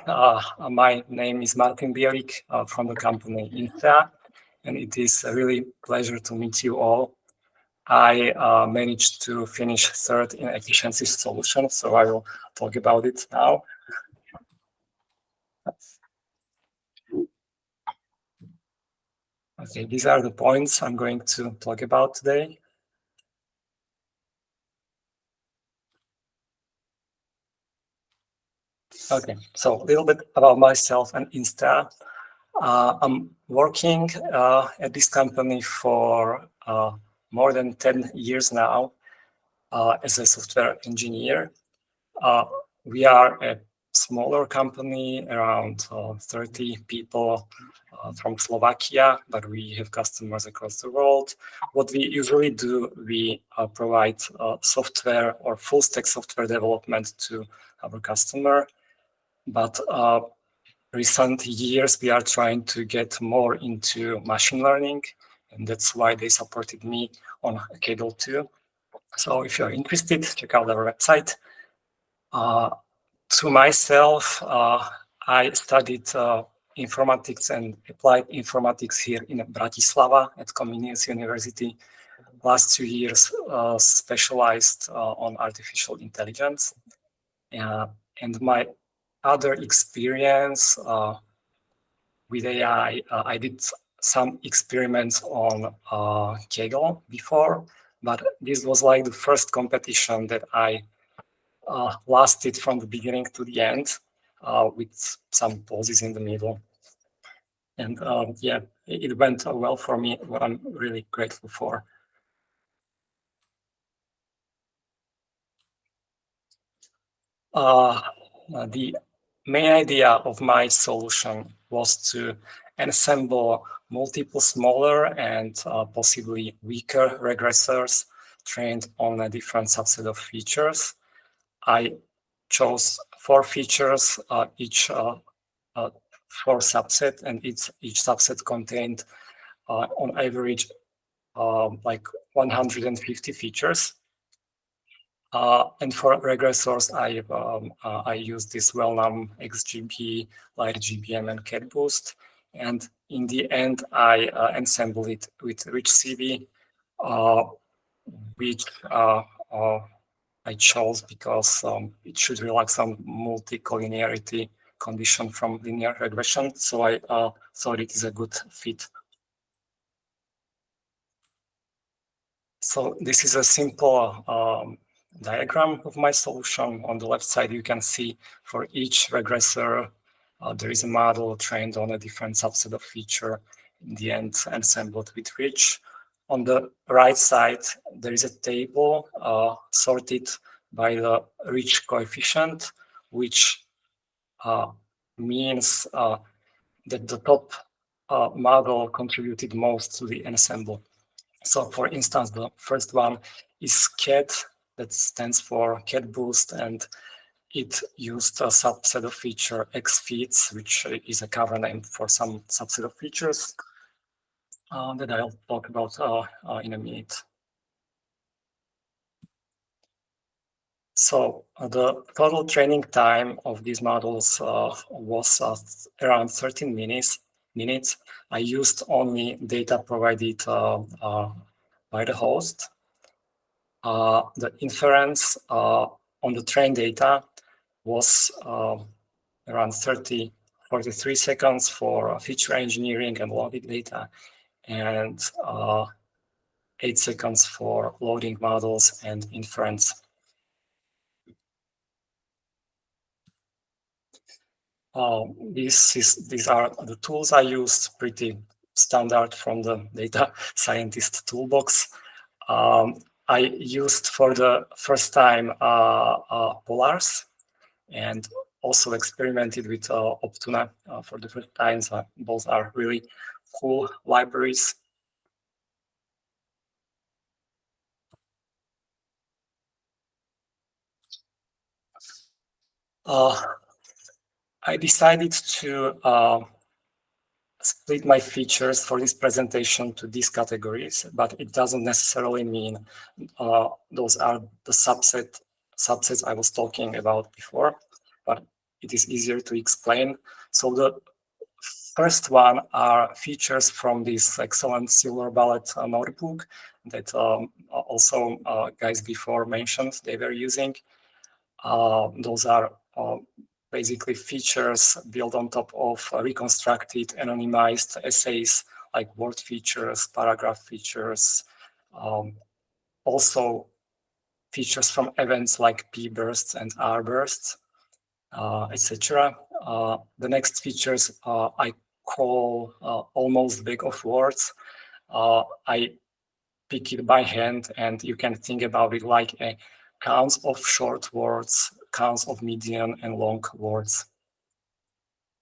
my name is Martin Bielik from the company Insta, and it is a really pleasure to meet you all. I managed to finish third in efficiency solution, so I will talk about it now. Okay, these are the points I'm going to talk about today. Okay, so a little bit about myself and Insta. I'm working at this company for more than 10 years now as a software engineer. We are a smaller company, around 30 people from Slovakia, but we have customers across the world. What we usually do, we provide software or full stack software development to our customer. But recent years, we are trying to get more into machine learning, and that's why they supported me on Kaggle too. So if you're interested, check out our website. To myself, I studied informatics and applied informatics here in Bratislava at Comenius University. Last 2 years, specialized on artificial intelligence. And my other experience with AI, I did some experiments on Kaggle before, but this was like the first competition that I lasted from the beginning to the end with some pauses in the middle. And yeah, it went well for me, what I'm really grateful for. The main idea of my solution was to ensemble multiple smaller and possibly weaker regressors trained on a different subset of features. I chose 4 features, each 4 subset, and each subset contained on average like 150 features. And for regressors, I use this well-known XGB, LightGBM, and CatBoost. And in the end, I assembled it with RichCV, which I chose because it should relax some multi-collinearity condition from linear regression. So I thought it is a good fit. So this is a simple diagram of my solution. On the left side, you can see for each regressor, there is a model trained on a different subset of feature, in the end assembled with Rich. On the right side, there is a table sorted by the Rich coefficient, which means that the top model contributed most to the ensemble. So for instance, the first one is CAT, that stands for CatBoost, and it used a subset of feature XFeeds, which is a cover name for some subset of features that I'll talk about in a minute. So the total training time of these models was around 13 minutes. I used only data provided by the host. The inference on the trained data was around 43 seconds for feature engineering and logic data, and 8 seconds for loading models and inference. These are the tools I used, pretty standard from the data scientist toolbox. I used for the first time polars, and also experimented with Optuna for the first time. So both are really cool libraries. I decided to split my features for this presentation to these categories, but it doesn't necessarily mean those are the subsets I was talking about before. But it is easier to explain. So the first one are features from this excellent Silver Bullet notebook that also guys before mentioned they were using. Those are basically features built on top of reconstructed anonymized essays like word features, paragraph features, also features from events like P bursts and R bursts, etc. The next features I call almost bag of words. I pick it by hand, and you can think about it like a counts of short words, counts of medium and long words.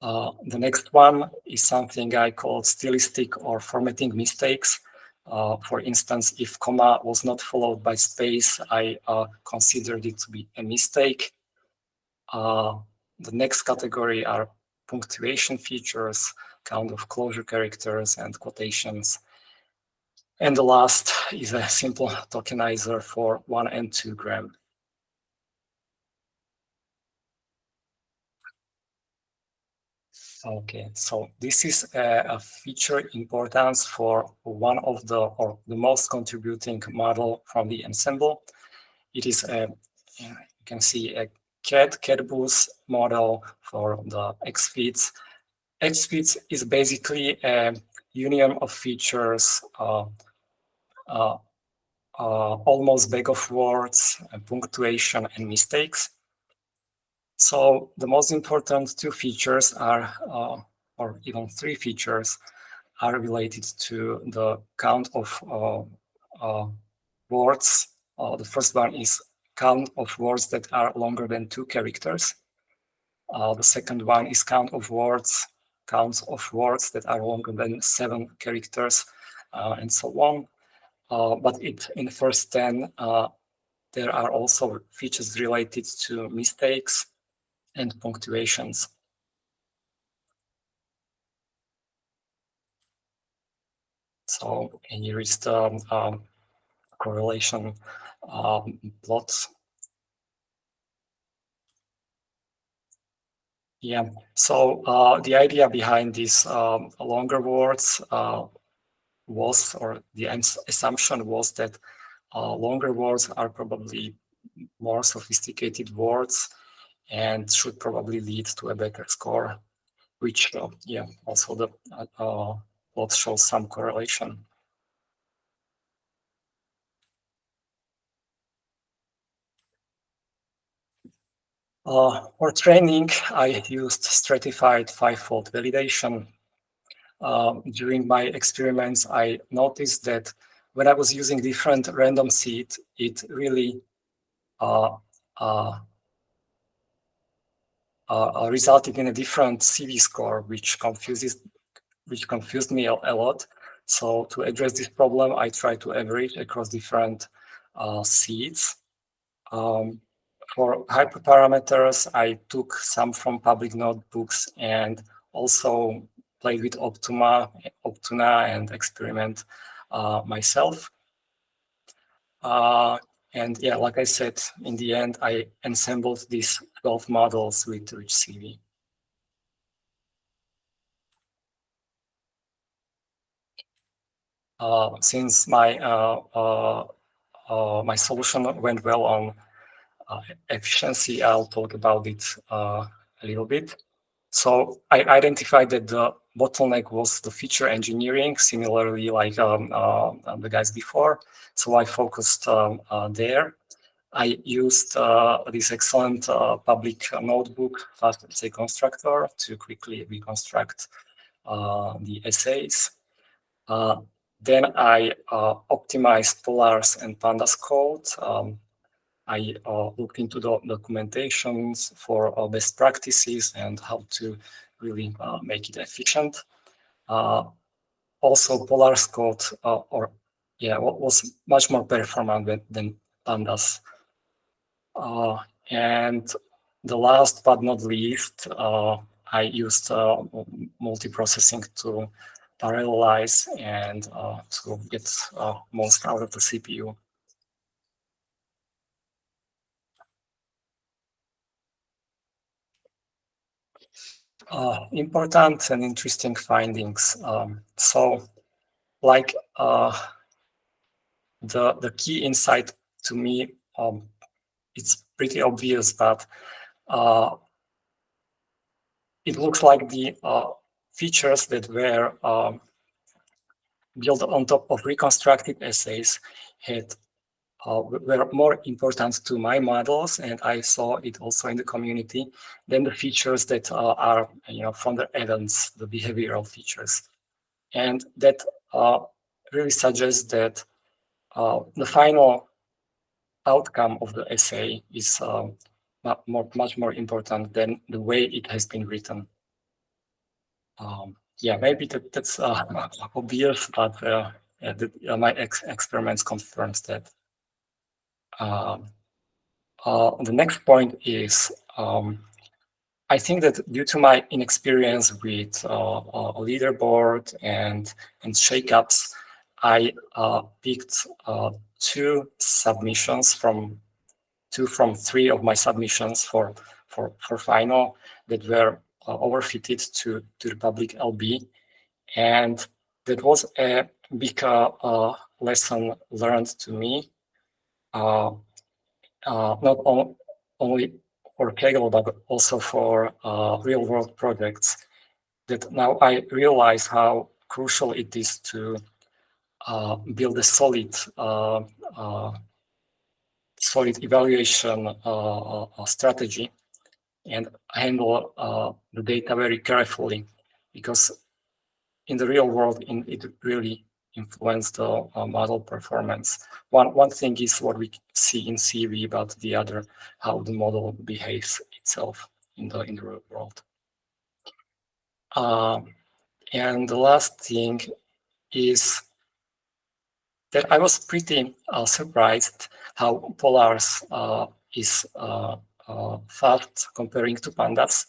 The next one is something I call stylistic or formatting mistakes. For instance, if comma was not followed by space, I considered it to be a mistake. The next category are punctuation features, count of closure characters and quotations. And the last is a simple tokenizer for 1 and 2 gram. Okay, so this is a feature importance for one of the, or the most contributing model from the ensemble. It is a, you can see a cat boost model for the XFeeds. XFeeds is basically a union of features, almost bag of words, punctuation and mistakes. So the most important 2 features are, or even 3 features, are related to the count of words. The first one is count of words that are longer than 2 characters. The second one is counts of words that are longer than 7 characters, and so on. But in the first 10, there are also features related to mistakes and punctuations. So here is the correlation plots. Yeah, so the idea behind these longer words was, or the assumption was that longer words are probably more sophisticated words and should probably lead to a better score, which, yeah, also the plot shows some correlation. For training, I used stratified 5-fold validation. During my experiments, I noticed that when I was using different random seed, it really resulted in a different CV score, which confused me a lot. So to address this problem, I tried to average across different seeds. For hyperparameters, I took some from public notebooks and also played with Optuna and experiment myself. And yeah, like I said, in the end, I assembled these 12 models with rich CV. Since my my solution went well on efficiency, I'll talk about it a little bit. So I identified that the bottleneck was the feature engineering, similarly like the guys before. So I focused there. I used this excellent public notebook, Fast Essay Constructor, to quickly reconstruct the essays. Then I optimized Polars and Pandas code. I looked into the documentations for best practices and how to really make it efficient. Also, Polars code was much more performant than Pandas. And the last but not least, I used multiprocessing to parallelize and to get most out of the CPU. Important and interesting findings. So, like the key insight to me, it's pretty obvious that it looks like the features that were built on top of reconstructed essays were more important to my models, and I saw it also in the community, than the features that are from the events, the behavioral features. And that really suggests that the final outcome of the essay is much more important than the way it has been written. Yeah, maybe that's obvious, but my experiments confirms that. The next point is, I think that due to my inexperience with a leaderboard and shakeups, I picked two submissions from three of my submissions for final that were overfitted to the public LB, and that was a big lesson learned to me. Not only for Kaggle, but also for real-world projects. That now I realize how crucial it is to build a solid evaluation strategy and handle the data very carefully, because in the real world, it really influence the model performance. One thing is what we see in CV, but the other, how the model behaves itself in the real world. And the last thing is that I was pretty surprised how Polars is fast comparing to Pandas.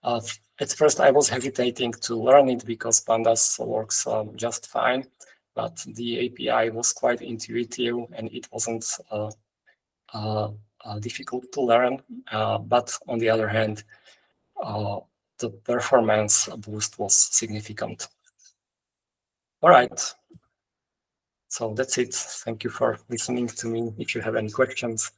At first, I was hesitating to learn it because Pandas works just fine, but the API was quite intuitive and it wasn't difficult to learn. But on the other hand, the performance boost was significant. All right. So that's it. Thank you for listening to me. If you have any questions.